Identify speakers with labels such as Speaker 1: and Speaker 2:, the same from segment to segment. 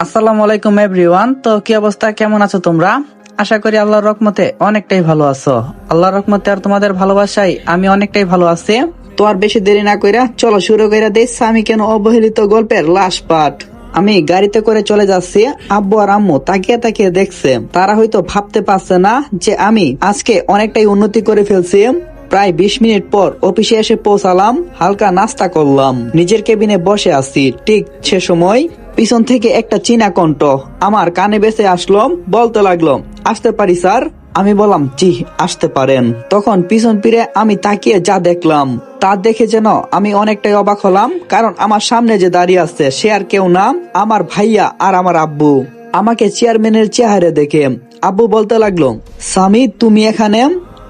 Speaker 1: আসসালামু আলাইকুম এভরিওয়ান। তো কি অবস্থা, কেমন আছো তোমরা? আশা করি আল্লাহর রহমতে অনেকটাই ভালো আছো। আল্লাহর রহমতে আর তোমাদের ভালোবাসায় আমি অনেকটাই ভালো আছি। তো আর বেশি দেরি না কইরা চলো শুরু কইরা দেই আমি কেন অবহেলিত গল্পের লাস্ট পার্ট। আমি গাড়িতে করে চলে যাচ্ছি। আব্বু আর আম্মু তাকিয়ে তাকিয়ে দেখছে। তারা হয়তো ভাবতে পারছে না যে আমি আজকে অনেকটাই উন্নতি করে ফেলছি। প্রায় 20 মিনিট পর অফিসে এসে পৌঁছালাম। হালকা নাস্তা করলাম, নিজের কেবিনে বসে আছি। ঠিক সে সময় পিছন থেকে একটা চীনা কণ্ঠ আমার কানে বেসে আসলো, বলতে লাগলো, আসতে পারি স্যার? আমি বললাম, জি আসতে পারেন। তখন পিছন ফিরে আমি তাকিয়ে যা দেখলাম তা দেখে যেন আমি অনেকটাই অবাক হলাম, কারণ আমার সামনে যে দাঁড়িয়ে আছে সে আর কেউ না, আমার ভাইয়া আর আমার আব্বু। আমাকে চেয়ারম্যানের চেহারা দেখে আব্বু বলতে লাগলো, সামি তুমি এখানে?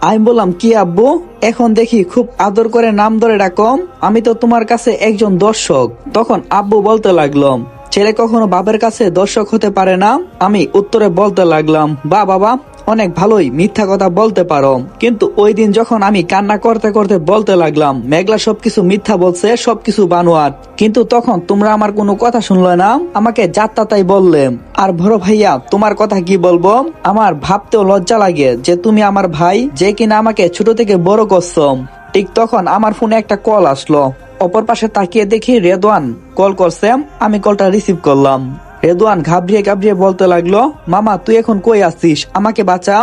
Speaker 1: আমি বললাম, কি আব্বু? এখন দেখি খুব আদর করে নাম ধরে ডাকো, আমি তো তোমার কাছে একজন দর্শক। তখন আব্বু বলতে লাগলো, ছেলে কখনো বাবার কাছে দর্শক হতে পারে না। আমি উত্তরে বলতে লাগলাম, বাবা অনেক ভালোই মিথ্যা কথা বলতে পারো। কিন্তু ওই দিন যখন আমি কান্না করতে করতে বলতে লাগলাম মেঘলা সবকিছু মিথ্যা বলছে, সবকিছু বানোয়াট, কিন্তু তখন তোমরা আমার কোনো কথা শুনলে না, আমাকে যাত্রা তাই বললে। আর বড় ভাইয়া তোমার কথা কি বলবো, আমার ভাবতেও লজ্জা লাগে যে তুমি আমার ভাই, যে কিনা আমাকে ছোট থেকে বড় করছো। ঠিক তখন আমার ফোনে একটা কল আসলো। অপর পাশে তাকিয়ে দেখি রেদওয়ান কল করছে। আমি কলটা রিসিভ করলাম। রেদওয়ান ঘাবড়িয়ে ঘাবড়িয়ে বলতে লাগলো, মামা তুই এখন কই আছিস, আমাকে বাঁচা।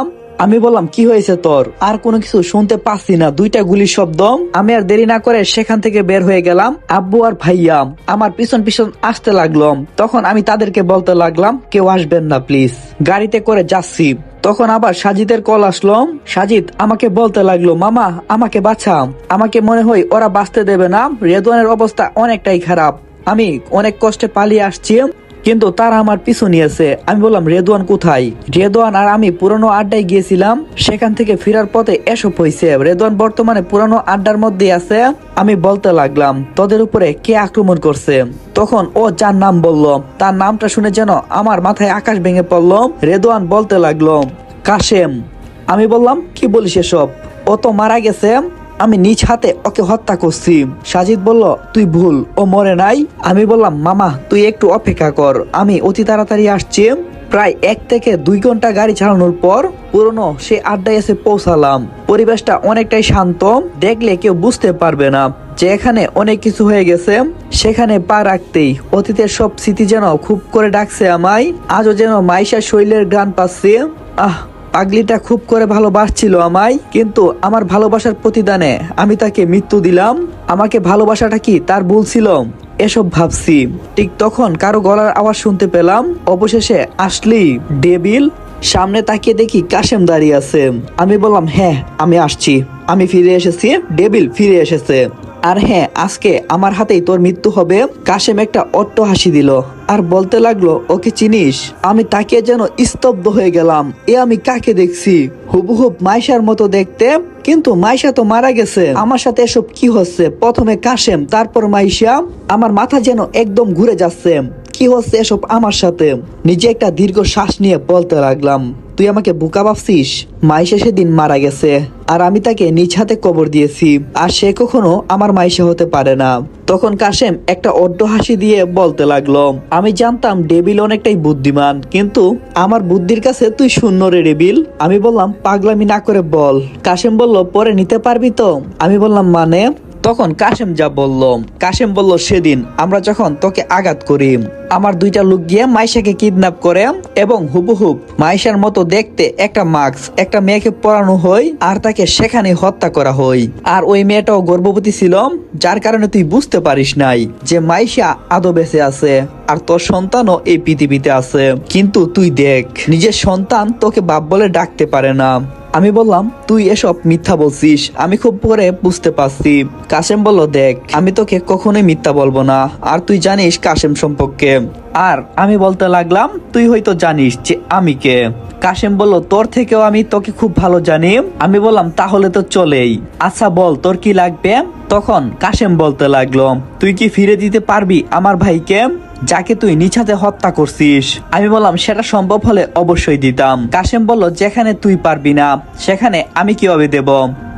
Speaker 1: আমি বললাম, কি হয়েছে তোর? আর কোনো কিছু শুনতে পাচ্ছি না, দুইটা গুলির শব্দ। আমি আর দেরি না করে সেখান থেকে বের হয়ে গেলাম। আব্বু আর ভাইয়া আমার পিছন পিছন আসতে লাগলো। তখন আমি তাদেরকে বলতে লাগলাম, কেউ আসবেন না প্লিজ, গাড়িতে করে যাচ্ছি। তখন আবার সাজিদের কল আসলো। সাজিদ আমাকে বলতে লাগলো, মামা আমাকে বাঁচা, আমাকে মনে হয় ওরা বাঁচতে দেবে না, রেদওয়ানের অবস্থা অনেকটাই খারাপ। আমি অনেক কষ্টে পালিয়ে আসছি, কিন্তু তারা আমার পিছু নিয়েছে। আমি বললাম, রেদওয়ান কোথায়? রেদওয়ান আর আমি পুরনো আড্ডায় গিয়েছিলাম, সেখান থেকে ফেরার পথে এসব হয়েছে। রেদওয়ান বর্তমানে পুরনো আড্ডার মধ্যে আছে। আমি বলতে লাগলাম, তোদের উপরে কে আক্রমণ করছে? তখন ও যার নাম বললো, তার নামটা শুনে যেন আমার মাথায় আকাশ ভেঙে পড়লো। রেদওয়ান বলতে লাগলো, কাশেম। আমি বললাম, কি বলিস এসব? ও তো মারা গেছে, আমি নিজ হাতে ওকে হত্যা করছি। সাজিদ বলল, তুই ভুল, ও মরে নাই। আমি বললাম, মামা তুই একটু অপেক্ষা কর, আমি অতি তাড়াতাড়ি আসছি। প্রায় 1 থেকে 2 ঘন্টা গাড়ি চালানোর পর পুরনো সে আড্ডায় এসে পৌঁছালাম। পরিবেশটা অনেকটাই শান্ত, দেখলে কেউ বুঝতে পারবে না যে এখানে অনেক কিছু হয়ে গেছে। সেখানে পা রাখতেই অতীতের সব স্মৃতি যেন খুব করে ডাকছে আমায়। আজও যেন মাইশা শৈলের গান পাচ্ছি। পাগলিটা খুব করে ভালোবাসছিল আমায়, কিন্তু আমার ভালোবাসার প্রতিদানে আমি তাকে মৃত্যু দিলাম। আমাকে ভালোবাসাটা কি তার ভুল ছিল? এসব ভাবছি। ঠিক তখন কারো গলার আওয়াজ শুনতে পেলাম। অবশেষে আসলি ডেভিল। সামনে তাকিয়ে দেখি কাশেম দাঁড়িয়ে আছে। আমি বললাম, হ্যাঁ আমি আসছি, আমি ফিরে এসেছি, ডেভিল ফিরে এসেছে। আর হ্যাঁ, আজকে আমার হাতেই তোর মৃত্যু হবে। কাশেম একটা অট্ট হাসি দিল আর বলতে লাগলো, ওকে চিনিস? আমি তাকিয়ে যেন স্তব্ধ হয়ে গেলাম। আমি কাকে দেখছি? হুবহুব মাইশার মতো দেখতে, কিন্তু মাইশা তো মারা গেছে। আমার সাথে এসব কি হচ্ছে? প্রথমে কাশেম, তারপর মাইশা। আমার মাথা যেন একদম ঘুরে যাচ্ছে। কি হচ্ছে এসব আমার সাথে? নিজে একটা দীর্ঘ শ্বাস নিয়ে বলতে লাগলাম, তুই আমাকে বোকা ভাবছিস? মাইশা সেদিন মারা গেছে, আর আমি তাকে নিজ হাতে কবর দিয়েছি, আর সে কখনো আমার মাইশা হতে পারে না। তখন কাশেম একটা অড্ড হাসি দিয়ে বলতে লাগলো, আমি জানতাম ডেভিল অনেকটাই বুদ্ধিমান, কিন্তু আমার বুদ্ধির কাছে তুই শূন্য রে ডেভিল। আমি বললাম, পাগলামি না করে বল। কাশেম বলল, পরে নিতে পারবি তো? আমি বললাম, মানে? তখন কাশেম যা বলল। কাশেম বলল, সেদিন আমরা যখন তোকে আঘাত করি, আমার 2টা লোক গিয়ে মাইশাকে কিডন্যাপ করে এবং হুবহুব মাইশার মতো দেখতে একটা মাস্ক একটা মেয়েকে পরানো হয়, আর তাকে সেখানে হত্যা করা হয়। আর ওই মেয়েটাও গর্ভবতী ছিল, যার কারণে তুই বুঝতে পারিস নাই যে মাইশা আদৌ বেঁচে আছে, আর তোর সন্তানও এই পৃথিবীতে আছে। কিন্তু তুই দেখ, নিজের সন্তান তোকে বাপ বলে ডাকতে পারে না। আমি বললাম, তুই এসব মিথ্যা বলছিস, আমি খুব করে বুঝতে পারছি। কাশেম বলল, দেখ আমি তোকে কখনোই মিথ্যা বলবো না, আর তুই জানিস কাশেম সম্পর্কে। আর আমি বলতে লাগলাম, তুই হয়তো জানিস যে আমি কে। কাশেম বলল, তোর থেকেও আমি তোকে খুব ভালো জানি। আমি বললাম, তাহলে তো চলেই। আচ্ছা বল তোর কি লাগবে? তখন কাশেম বলতে লাগলো, তুই কি ফিরে দিতে পারবি আমার ভাইকে, যাকে তুই নিজ হাতে হত্যা করছিস? আমি বললাম, সেটা সম্ভব হলে অবশ্যই দিতাম। কাশেম বলল, যেখানে তুই পারবি না সেখানে আমি কিভাবে দেব?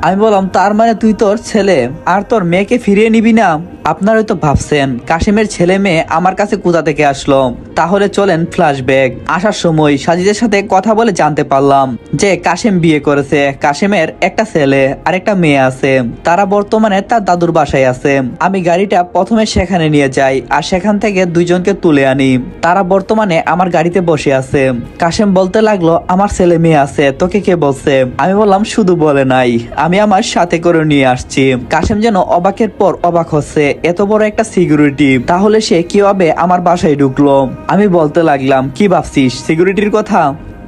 Speaker 1: আমি বললাম তার মানে তুই তোর ছেলে আর তোর মেয়েকে ফিরিয়ে নিবি না? আপনারা হয়তো ভাবছেন কাশেমের ছেলে মেয়ে আমার কাছে কোথা থেকে আসলো। তাহলে চলেন ফ্ল্যাশব্যাক। আসার সময় সাজিদের সাথে কথা বলে জানতে পারলাম যে কাশেম বিয়ে করেছে। কাশেমের একটা ছেলে আর একটা মেয়ে আছে, তারা বর্তমানে তার দাদুর বাসায় আছে। আমি গাড়িটা প্রথমে সেখানে নিয়ে যাই আর সেখান থেকে দুইজনকে তুলে আনি। তারা বর্তমানে আমার গাড়িতে বসে আছে। কাশেম বলতে লাগলো আমার ছেলে মেয়ে আছে, তোকে কে বলছে? আমি বললাম শুধু বলে নাই, আমি আমার সাথে করে নিয়ে আসছি। কাশেম যেন অবাকের পর অবাক হচ্ছে, এত বড় একটা সিকিউরিটি, তাহলে সে কিভাবে আমার বাসায় ঢুকলো? আমি বলতে লাগলাম কি ভাবছিস সিকিউরিটির কথা?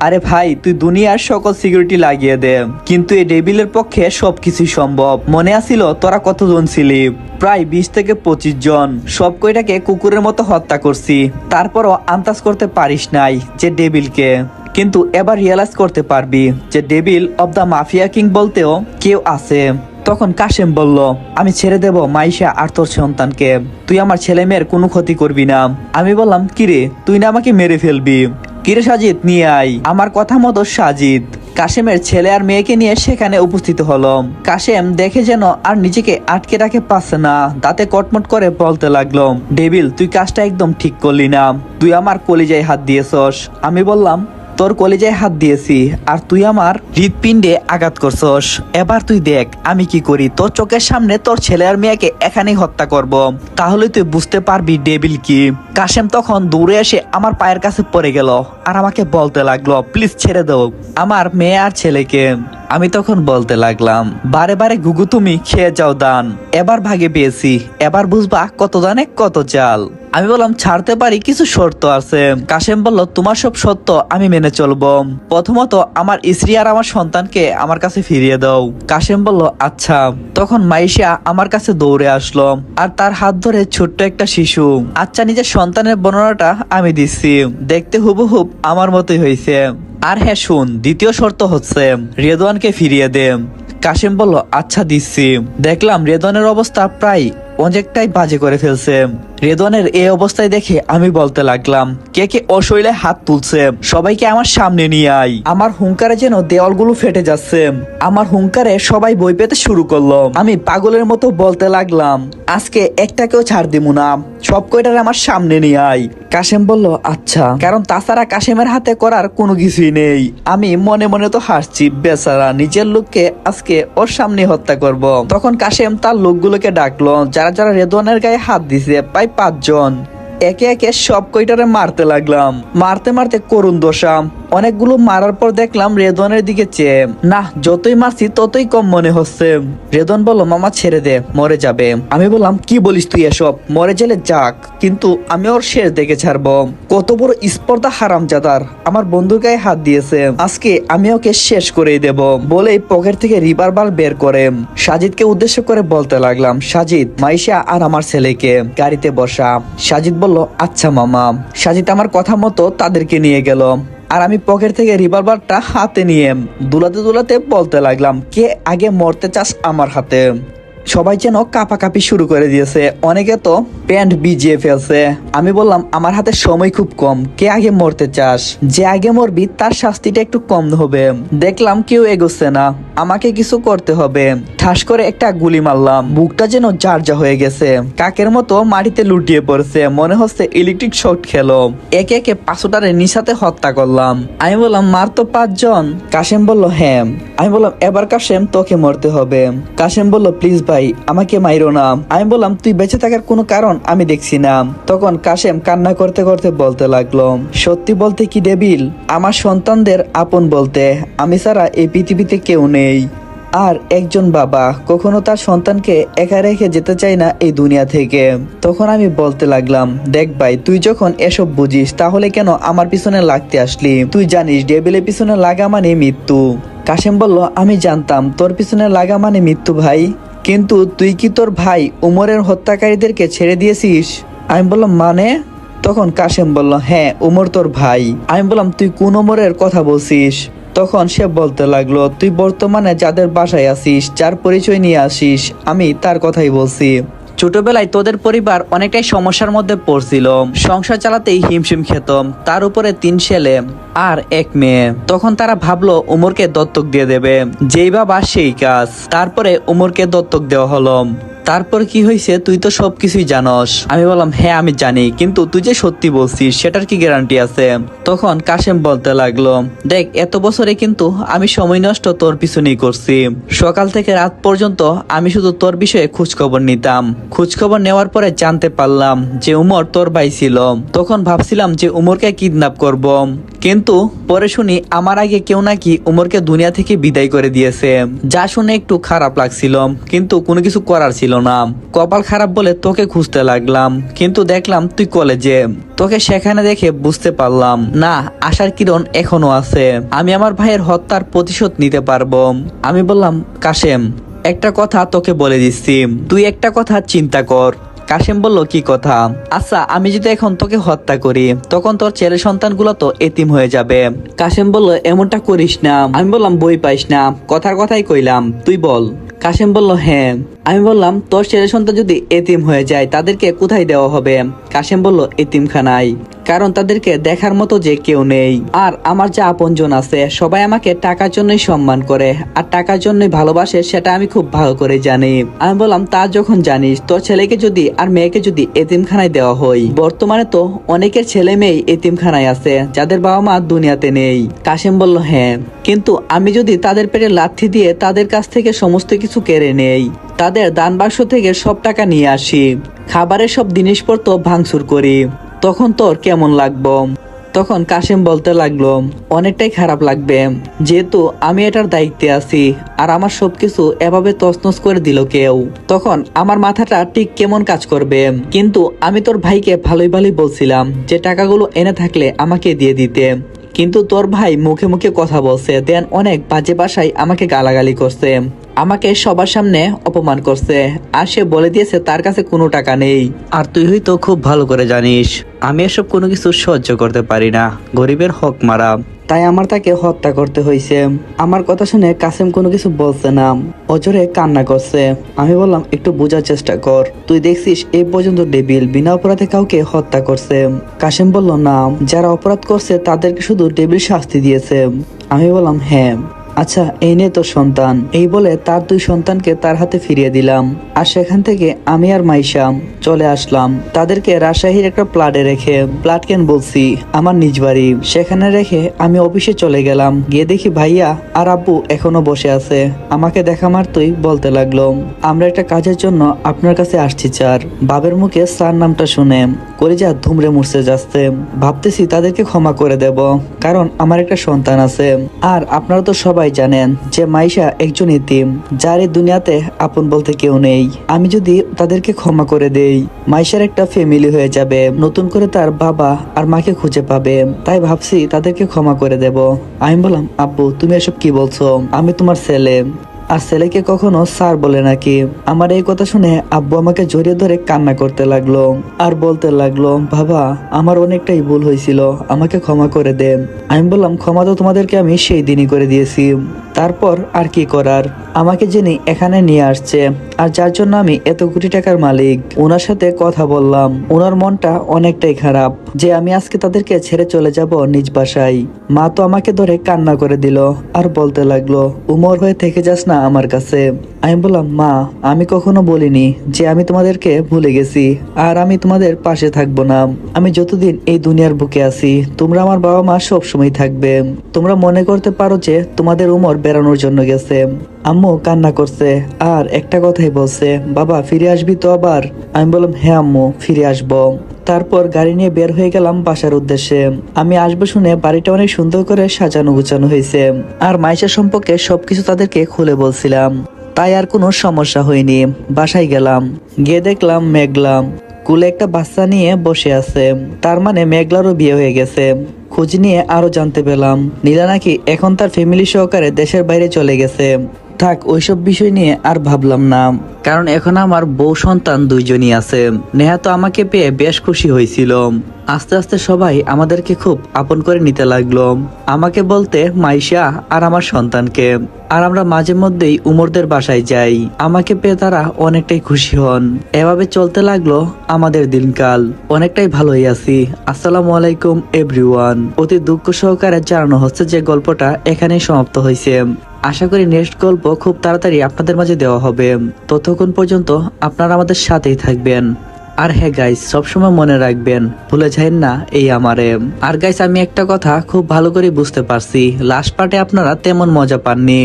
Speaker 1: আরে ভাই তুই দুনিয়ার সকল সিকিউরিটি লাগিয়ে দে, কিন্তু এই ডেভিলের পক্ষে সবকিছু সম্ভব। মনে আছিল তোরা কতজন ছিলি? প্রায় 20 থেকে 25 জন। সব কয়টাকে কুকুরের মতো হত্যা করছি, তারপরও আন্দাজ করতে পারিস নাই যে ডেভিলকে। কিন্তু এবার রিয়েলাইজ করতে পারবি যে devil of the mafia king বলতেও কেউ আছে। তখন কাশেম বলল আমি ছেড়ে দেব মাইশা আর তোর সন্তানকে, তুই আমার ছেলে মেয়ের কোনো ক্ষতি করবি না। আমি বললাম কিরে তুই না আমাকে মেরে ফেলবি? কিরে সাজিদ নিয়ে আয়। আমার কথা মতো সাজিদ কাশেমের ছেলে আর মেয়েকে নিয়ে সেখানে উপস্থিত হলো। কাশেম দেখে যেন আর নিজেকে আটকে রাখে পাচ্ছে না, দাঁতে কটমট করে বলতে লাগলো ডেভিল তুই কাজটা একদম ঠিক করলি না, তুই আমার কলিজায় হাত দিয়েছস। আমি বললাম তোর কলিজায় হাত দিয়েছি আর তুই আমার হৃদপিণ্ডে আঘাত করছস। এবার তুই দেখ আমি কি করি, তোর চোখের সামনে তোর ছেলে আর মেয়েকে এখানেই হত্যা করব, তাহলে তুই বুঝতে পারবি ডেভিল কি। কাশেম তখন দৌড়ে এসে আমার পায়ের কাছে পড়ে গেল আর আমাকে বলতে লাগলো প্লিজ ছেড়ে দাও আমার মেয়ে আর ছেলেকে। আমি তখন বলতে লাগলাম বারে বারে গুগু তুমি খেয়ে যাও দান, এবার ভাগে পেয়েছি, এবার বুঝবা কত দানে কত চাল। আমি বললাম ছাড়তে পারি, কিছু শর্ত আছে। কাশেম বলল তোমার সব সত্য আমি মেনে চলবো, প্রথমত আমার স্ত্রী আর আমার সন্তানকে আমার কাছে ফিরিয়ে দাও। কাশেম বলল আচ্ছা। তখন মাইশা আমার কাছে দৌড়ে আসলো আর তার হাত ধরে ছোট্ট একটা শিশু। আচ্ছা নিজের সন্তানের বর্ণনাটা আমি দিচ্ছি, দেখতে হুবহুব আমার মতোই হয়েছে। আর হ্যাঁ শুন, দ্বিতীয় শর্ত হচ্ছে রেদওয়ানকে ফিরিয়ে দে। কাশেম বলল আচ্ছা দিচ্ছি। দেখলাম রেদওয়ানের অবস্থা প্রায় অনেকটাই বাজে করে ফেলছে। রেদওয়ানের এই অবস্থায় দেখে আমি বলতে লাগলাম কে কে অশৈলে হাত তুলছে সবাইকে আমার সামনে নিয়ে আয়। আমার হুঙ্কারে যেন দেওয়ালগুলো ফেটে যাচ্ছে, আমার হুঙ্কারে সবাই বই পেতে শুরু করলো। আমি পাগলের মতো বলতে লাগলাম আজকে একটাকেও ছাড় দিব না, সব কয়টারে আমার সামনে নিয়ে আয়। কাশেম বলল আচ্ছা, কারণ তাছাড়া কাশেমের হাতে করার কোনো কিছুই নেই। আমি মনে মনে তো হাসছি, বেচারা নিজের লোককে আজকে ওর সামনে হত্যা করব। তখন কাশেম তার লোকগুলোকে ডাকলো যারা যারা রেদওয়ানের গায়ে হাত দিছে, প্রায় 5 জন। একে একে সব কয়টারে মারতে লাগলাম, মারতে মারতে করুণ দশা। অনেকগুলো মারার পর দেখলাম রেদওয়ানের দিকে চেয়ে না, যতই মারছি ততই কম মনে হচ্ছে। রেদওয়ান বলল মামা ছেড়ে দে, মরে যাবে। আমি বললাম কি বলিস তুই এসব, মরে গেলে যাক, কিন্তু আমি ওর শেষ দেখে ছাড়বো। কত বড় স্পর্ধা হারামজাদার, আমার বন্ধুর গায়ে হাত দিয়েছে, আজকে আমি ওকে শেষ করেই দেব। বলেই পকেট থেকে রিভলভার বের করে সাজিদকে উদ্দেশ্য করে বলতে লাগলাম সাজিদ মাইশা আর আমার ছেলেকে গাড়িতে বসা। সাজিদ বলল আচ্ছা মামা। সাজিদ আমার কথা মতো তাদেরকে নিয়ে গেল আর আমি পকেট থেকে রিভলভারটা হাতে নিয়ে দুলাতে দুলাতে বলতে লাগলাম কে আগে মরতে চাস আমার হাতে। সবাই যেন কাঁপাকাঁপি শুরু করে দিয়েছে, অনেকে তো প্যান্ট ভিজিয়ে ফেলছে। আমি বললাম আমার হাতে সময় খুব কম, কে আগে মরতে চাস? যে আগে মরবি তার শাস্তিটা একটু কম হবে। দেখলাম কেউ এগোচ্ছে না, আমাকে কিছু করতে হবে। ঠাস করে একটা গুলি মারলাম, বুকটা যেন জারজা হয়ে গেছে, কাকের মতো মাটিতে লুটিয়ে পড়ছে, মনে হচ্ছে ইলেকট্রিক শক খেলো। একে একে 5টারে নিশাতে হত্যা করলাম। আমি বললাম মার তো 5 জন। কাশেম বলল হ্যাঁ। আমি বললাম এবার কাশেম তোকে মরতে হবে। কাশেম বলল প্লিজ ভাই আমাকে মাইরো না। আমি বললাম তুই বেঁচে থাকার কোনো কারণ আমি দেখছি না। তখন কাশেম কান্না করতে করতে বলতে লাগলো সত্যি বলতে কি ডেভিল, আমার সন্তানদের আপন বলতে আমি ছাড়া এই পৃথিবীতে কেউ নেই। আর একজন বাবা কখনো তার সন্তানকে একা রেখে যেতে চায় না এই দুনিয়া থেকে। তখন আমি বলতে লাগলাম দেখ ভাই তুই যখন এসব বুঝিস তাহলে কেন আমার পিছনে লাগতে আসলি? তুই জানিস ডেভিলের পিছনে লাগা মানে মৃত্যু। কাশেম বলল আমি জানতাম তোর পিছনে লাগা মানে মৃত্যু ভাই, কিন্তু তুই কি তোর ভাই উমরের হত্যাকারীদেরকে ছেড়ে দিয়েছিস? আমি বললাম মানে? তখন কাশেম বলল হ্যাঁ উমর তোর ভাই। আমি বললাম তুই কোন উমরের কথা বলছিস? তখন সে বলতে লাগলো তুই বর্তমানে যাদের বাসায় আসিস, যার পরিচয় নিয়ে আসিস, আমি তার কথাই বলছি। ছোটবেলায় তোদের পরিবার অনেকটাই সমস্যার মধ্যে পড়ছিল, সংসার চালাতেই হিমশিম খেত, তার উপরে 3 ছেলে আর 1 মেয়ে। তখন তারা ভাবলো উমরকে দত্তক দিয়ে দেবে, যেই বাবা সেই কাজ। তারপরে উমরকে দত্তক দেওয়া হলো। তারপর কি হয়েছে তুই তো সবকিছুই জানস। আমি বললাম হ্যাঁ আমি জানি, কিন্তু তুই যে সত্যি বলছিস সেটার কি গ্যারান্টি আছে? তখন কাশেম বলতে লাগলো, দেখ এত বছরে কিন্তু আমি সময় নষ্ট তোর পিছনেই করছি। সকাল থেকে রাত পর্যন্ত আমি শুধু তোর বিষয়ে খোঁজখবর নিতাম। খোঁজখবর নেওয়ার পরে জানতে পারলাম যে উমর তোর ভাই ছিল। তখন ভাবছিলাম যে উমরকে কিডন্যাপ করব, কিন্তু পরে শুনি আমার আগে কেউ নাকি উমরকে দুনিয়া থেকে বিদায় করে দিয়েছে। যা শুনে একটু খারাপ লাগছিল, কিন্তু কোনো কিছু করার ছিল না। কপাল খারাপ বলে তোকে খুঁজতে লাগলাম, কিন্তু দেখলাম তুই কলেজে। তোকে সেখানে দেখে বুঝতে পারলাম না, আশার কিরণ এখনো আছে। আমি আমার ভাইয়ের হত্যার প্রতিশোধ নিতে পারবো। আমি বললাম কাশেম, একটা কথা তোকে বলে দিচ্ছি, তুই একটা কথা চিন্তা কর। কাশেম বলল কি কথা? আচ্ছা আমি যদি এখন তোকে হত্যা করি তখন তোর ছেলে সন্তানগুলো তো এতিম হয়ে যাবে। কাশেম বলল এমনটা করিস না। আমি বললাম বই পাইস না, কথার কথাই কইলাম, তুই বল। কাশেম বলল হ্যাঁ। আমি বললাম তোর ছেলে সন্তান যদি এতিম হয়ে যায় তাদেরকে কোথায় দেওয়া হবে? কাশেম বলল এতিমখানায়, কারণ তাদেরকে দেখার মতো যে কেউ নেই। আর আমার যা আপনজন আছে সবাই আমাকে টাকার জন্যই সম্মান করে আর টাকার জন্যই ভালোবাসে, সেটা আমি খুব ভালো করে জানি। আমি বললাম তা যখন জানিস, তোর ছেলেকে যদি আর মেয়েকে যদি এতিমখানায় দেওয়া হয়, বর্তমানে তো অনেকের ছেলে মেয়ে এতিমখানায় আছে যাদের বাবা মা দুনিয়াতে নেই। কাশেম বলল হ্যাঁ, কিন্তু আমি যদি তাদের পেটে লাথি দিয়ে তাদের কাছ থেকে সমস্ত কিছু কেড়ে নেই, তাদের দান বাক্স থেকে সব টাকা নিয়ে আসি, খাবারের সব জিনিসপত্র ভাঙচুর করি, তখন তোর কেমন লাগবে? তখন কাশেম বলতে লাগলো অনেকটাই খারাপ লাগবে, যেহেতু আমি এটার দায়িত্বে আছি আর আমার সবকিছু এভাবে তছনছ করে দিল কেউ। তখন আমার মাথাটা ঠিক কেমন কাজ করবে। কিন্তু আমি তোর ভাইকে ভালোই ভালোই বলছিলাম যে টাকাগুলো এনে থাকলে আমাকে দিয়ে দিতে, কিন্তু তোর ভাই মুখে মুখে কথা বলছে, দেন অনেক বাজে ভাষায় আমাকে গালাগালি করছে, আমাকে সবার সামনে অপমান করছে, আর সে বলে দিয়েছে তার কাছে কোনো টাকা নেই। আর তুই হয়তো খুব ভালো করে জানিস আমি এসব কোনো কিছু সহ্য করতে পারি না, গরিবের হক মারা, তাই আমার তাকে হত্যা করতে হয়েছে। আমার কথা শুনে কাসেম কোনো কিছু বলছে না, অজরে কান্না করছে। আমি বললাম একটু বোঝার চেষ্টা কর, তুই দেখছিস এই পর্যন্ত ডেবিল বিনা অপরাধে কাউকে হত্যা করছে। কাসেম বলল না, যারা অপরাধ করছে তাদেরকে শুধু ডেবিল শাস্তি দিয়েছে। আমি বললাম হ্যাঁ। আচ্ছা এই নে তোর সন্তান। এই বলে তার 2 সন্তানকে তার হাতে ফিরিয়ে দিলাম। আর সেখান থেকে আমি আর মাইশা চলে আসলাম। তাদেরকে রাজশাহীর একটা প্লাটে রেখে, প্লাট কেন বলছি, আমার নিজ বাড়ি, সেখানে রেখে আমি অফিসে চলে গেলাম। গিয়ে দেখি ভাইয়া আর আব্বু এখনো বসে আছে। আমাকে দেখা মাত্রই বলতে লাগলো, আমরা একটা কাজের জন্য আপনার কাছে আসছি স্যার। বাবের মুখে স্যার নামটা শুনে কলিজা ধুমড়ে মুছতে যাচ্ছে। ভাবতেছি তাদেরকে ক্ষমা করে দেব, কারণ আমার একটা সন্তান আছে। আর আপনারা তো সবাই জানেন যে মাইশা একজন ইতিম, যার এই দুনিয়াতে আপন বলতে কেউ নেই। আমি যদি তাদেরকে ক্ষমা করে দেই, মাইশার একটা ফ্যামিলি হয়ে যাবে, নতুন করে তার বাবা আর মাকে খুঁজে পাবে। তাই ভাবছি তাদেরকে ক্ষমা করে দেব। আমি বললাম আব্বু তুমি এসব কি বলছো? আমি তোমার ছেলে, আর ছেলেকে কখনো স্যার বলে নাকি? আমার এই কথা শুনে আব্বু আমাকে জড়িয়ে ধরে কান্না করতে লাগলো আর বলতে লাগলো, বাবা আমার অনেকটাই ভুল হয়েছিল, আমাকে ক্ষমা করে দে। আমি বললাম ক্ষমা তো তোমাদেরকে আমি সেই দিনই করে দিয়েছি, তারপর আর কি করার? আমাকে যিনি এখানে নিয়ে আসছে আর যার জন্য আমি এত কোটি টাকার মালিক, ওনার সাথে কথা বললাম, ওনার মনটা অনেকটাই খারাপ যে আমি আজকে তাদেরকে ছেড়ে চলে যাব নিজ বাসায়। মা তো আমাকে ধরে কান্না করে দিল আর বলতে লাগলো, উমর হয়ে থেকে যাস না আমার কাছে। আমি বললাম মা আমি কখনো বলিনি যে আমি তোমাদেরকে ভুলে গেছি আর আমি তোমাদের পাশে থাকবো না। আমি যতদিন এই দুনিয়ার বুকে আছি তোমরা আমার বাবা মা সব সময় থাকবে। তোমরা মনে করতে পারো যে তোমাদের উমর বেড়ানোর জন্য গেছে। আম্মু কান্না করছে আর একটা কথাই বলছে, বাবা ফিরে আসবি তো আবার? আমি বললাম হ্যাঁ আম্মু ফিরে আসবো। তারপর গাড়ি নিয়ে বের হয়ে গেলাম বাসার উদ্দেশ্যে। আমি আসবো শুনে বাড়িটা অনেক সুন্দর করে সাজানো গুছানো হয়েছে আর মাইশা সম্পর্কে সবকিছু তাদেরকে খুলে বলছিলাম, তাই আর কোনো সমস্যা হয়নি। বাসায় গেলাম, গিয়ে দেখলাম মেঘলা কুলে একটা বাচ্চা নিয়ে বসে আছে, তার মানে মেঘলারও বিয়ে হয়ে গেছে। খোঁজ নিয়ে আরো জানতে পেলাম নীলা নাকি এখন তার ফ্যামিলি সহকারে দেশের বাইরে চলে গেছে। থাক ওইসব বিষয় নিয়ে আর ভাবলাম না, কারণ এখন আমার বউ সন্তান দুইজনই আছে। নেহা তো আমাকে পেয়ে বেশ খুশি হয়েছিল। আস্তে আস্তে সবাই আমাদেরকে খুব আপন করে নিতে লাগলো, আমাকে বলতে মাইশা আর আমার সন্তানকে। আর আমরা মাঝে মধ্যেই উমরদের বাসায় যাই, আমাকে পেয়ে তারা অনেকটাই খুশি হন। এভাবে চলতে লাগলো আমাদের দিনকাল, অনেকটাই ভালোই আছি। আসসালামু আলাইকুম এভরিওয়ান। অতি দুঃখ সহকারে জানানো হচ্ছে যে গল্পটা এখানেই সমাপ্ত হয়েছে। আশা করি নেক্সট গল্প খুব তাড়াতাড়ি আপনাদের মাঝে দেওয়া হবে। ততক্ষণ পর্যন্ত আপনারা আমাদের সাথেই থাকবেন। আর হ্যাঁ গাইস, সবসময় মনে রাখবেন, ভুলে যাবেন না এই আমারে। আর গাইস, আমি একটা কথা খুব ভালো করে বুঝতে পারছি, লাস্ট পার্টে আপনারা তেমন মজা পাননি।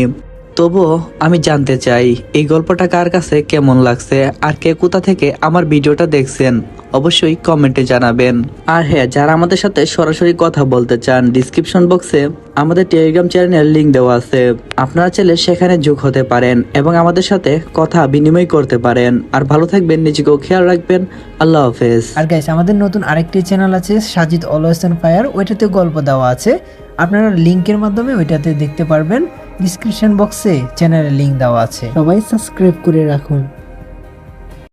Speaker 1: তবুও আমি জানতে চাই এই গল্পটা কার কাছে কেমন লাগছে, আর কে কোথা থেকে আমার ভিডিওটা দেখছেন অবশ্যই কমেন্টে জানাবেন। আর হ্যাঁ, যারা আমাদের সাথে সরাসরি কথা বলতে চান, ডিসক্রিপশন বক্সে আমাদের টেলিগ্রাম চ্যানেলের লিংক দেওয়া আছে, আপনারা চাইলে সেখানে যোগ হতে পারেন এবং আমাদের সাথে কথা বিনিময় করতে পারেন। আর ভালো থাকবেন, নিজেকেও খেয়াল রাখবেন। আল্লাহ হাফেজ।
Speaker 2: আর গাইস, আমাদের নতুন আরেকটি চ্যানেল আছে সাজিদ অলওয়েজ অন ফায়ার, ওইটাতে গল্প দেওয়া আছে, আপনারা লিংকের মাধ্যমে ওইটাতে দেখতে পারবেন। ডিসক্রিপশন বক্সে চ্যানেলের লিংক দেওয়া আছে, সবাই সাবস্ক্রাইব করে রাখুন।